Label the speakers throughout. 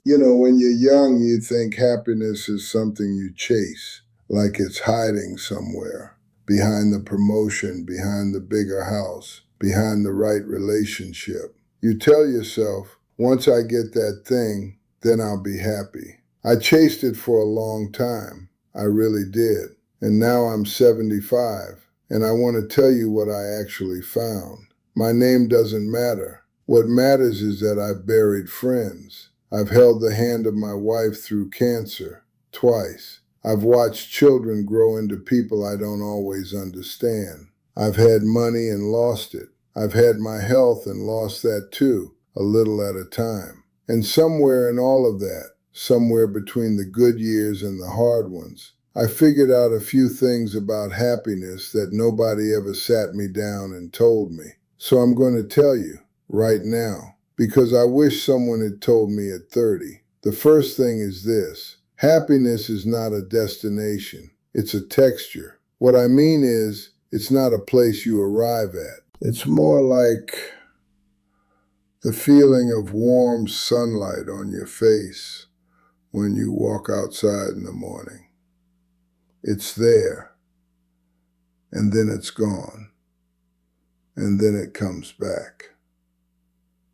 Speaker 1: You know, when you're young, you think happiness is something you chase, like it's hiding somewhere, behind the promotion, behind the bigger house, behind the right relationship. You tell yourself, once I get that thing, then I'll be happy. I chased it for a long time. I really did. And now I'm 75, and I want to tell you what I actually found. My name doesn't matter. What matters is that I've buried friends. I've held the hand of my wife through cancer twice. I've watched children grow into people I don't always understand. I've had money and lost it. I've had my health and lost that too, a little at a time. And somewhere in all of that, somewhere between the good years and the hard ones, I figured out a few things about happiness that nobody ever sat me down and told me. So I'm going to tell you right now, because I wish someone had told me at 30. The first thing is this: happiness is not a destination, it's a texture. What I mean is, it's not a place you arrive at. It's more like the feeling of warm sunlight on your face when you walk outside in the morning. It's there, and then it's gone, and then it comes back.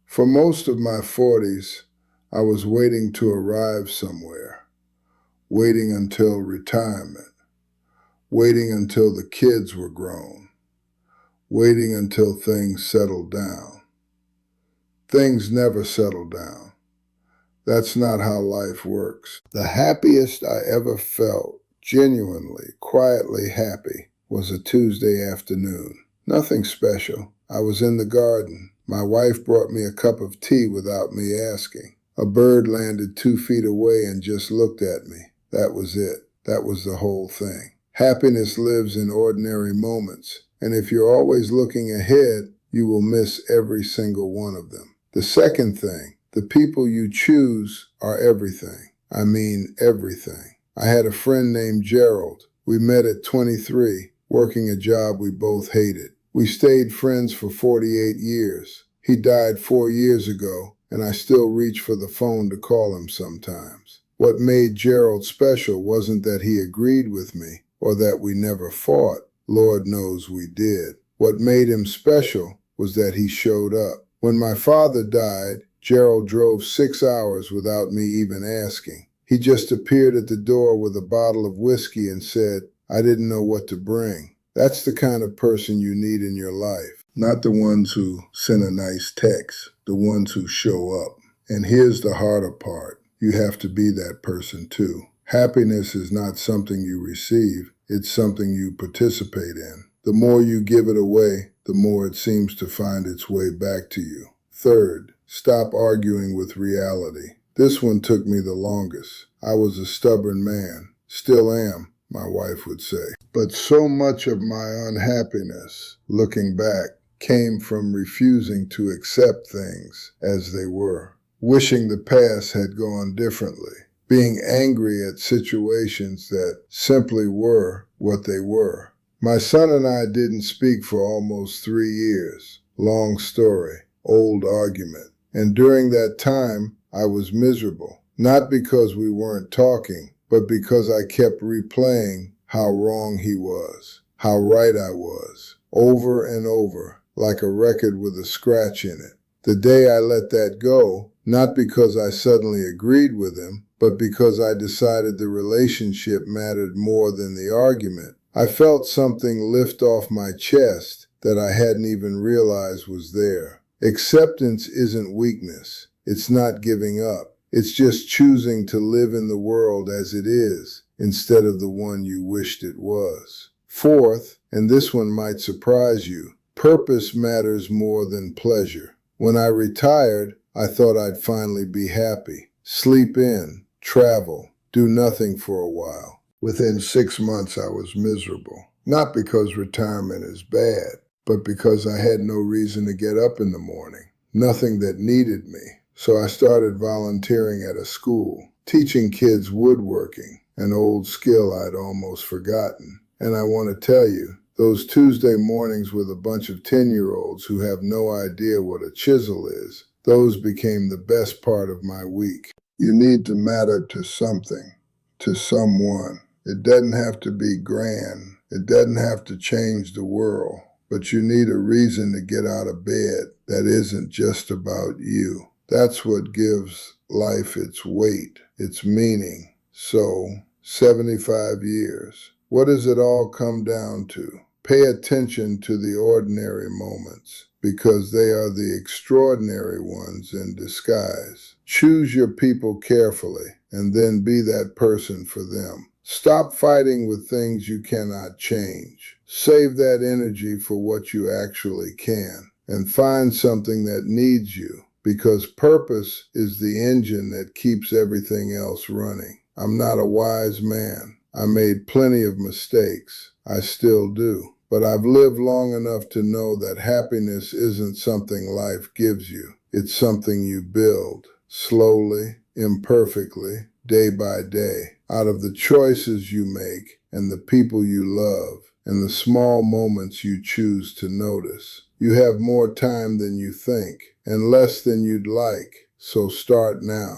Speaker 1: For most of my 40s, I was waiting to arrive somewhere, waiting until retirement, waiting until the kids were grown, waiting until things settled down. Things never settle down. That's not how life works. The happiest I ever felt, genuinely, quietly happy, was a Tuesday afternoon. Nothing special. I was in the garden. My wife brought me a cup of tea without me asking. A bird landed 2 feet away and just looked at me. That was it. That was the whole thing. Happiness lives in ordinary moments, and if you're always looking ahead, you will miss every single one of them. The second thing, the people you choose are everything. I mean everything. I had a friend named Gerald. We met at 23, working a job we both hated. We stayed friends for 48 years. He died 4 years ago, and I still reach for the phone to call him sometimes. What made Gerald special wasn't that he agreed with me or that we never fought. Lord knows we did. What made him special was that he showed up. When my father died, Gerald drove 6 hours without me even asking. He just appeared at the door with a bottle of whiskey and said, "I didn't know what to bring." That's the kind of person you need in your life. Not the ones who send a nice text, the ones who show up. And here's the harder part. You have to be that person too. Happiness is not something you receive, it's something you participate in. The more you give it away, the more it seems to find its way back to you. Third, stop arguing with reality. This one took me the longest. I was a stubborn man. Still am, my wife would say. But so much of my unhappiness, looking back, came from refusing to accept things as they were, wishing the past had gone differently, being angry at situations that simply were what they were. My son and I didn't speak for almost 3 years. Long story, old argument. And during that time, I was miserable. Not because we weren't talking, but because I kept replaying how wrong he was, how right I was, over and over, like a record with a scratch in it. The day I let that go, not because I suddenly agreed with him, but because I decided the relationship mattered more than the argument, I felt something lift off my chest that I hadn't even realized was there. Acceptance isn't weakness. It's not giving up. It's just choosing to live in the world as it is instead of the one you wished it was. Fourth, and this one might surprise you, purpose matters more than pleasure. When I retired, I thought I'd finally be happy. Sleep in, travel, do nothing for a while. Within 6 months, I was miserable. Not because retirement is bad, but because I had no reason to get up in the morning. Nothing that needed me. So I started volunteering at a school, teaching kids woodworking, an old skill I'd almost forgotten. And I want to tell you, those Tuesday mornings with a bunch of 10-year-olds who have no idea what a chisel is, those became the best part of my week. You need to matter to something, to someone. It doesn't have to be grand. It doesn't have to change the world. But you need a reason to get out of bed that isn't just about you. That's what gives life its weight, its meaning. So, 75 years. What does it all come down to? Pay attention to the ordinary moments because they are the extraordinary ones in disguise. Choose your people carefully and then be that person for them. Stop fighting with things you cannot change. Save that energy for what you actually can and find something that needs you because purpose is the engine that keeps everything else running. I'm not a wise man. I made plenty of mistakes. I still do. But I've lived long enough to know that happiness isn't something life gives you. It's something you build slowly, imperfectly, day by day, out of the choices you make and the people you love and the small moments you choose to notice. You have more time than you think and less than you'd like, so start now.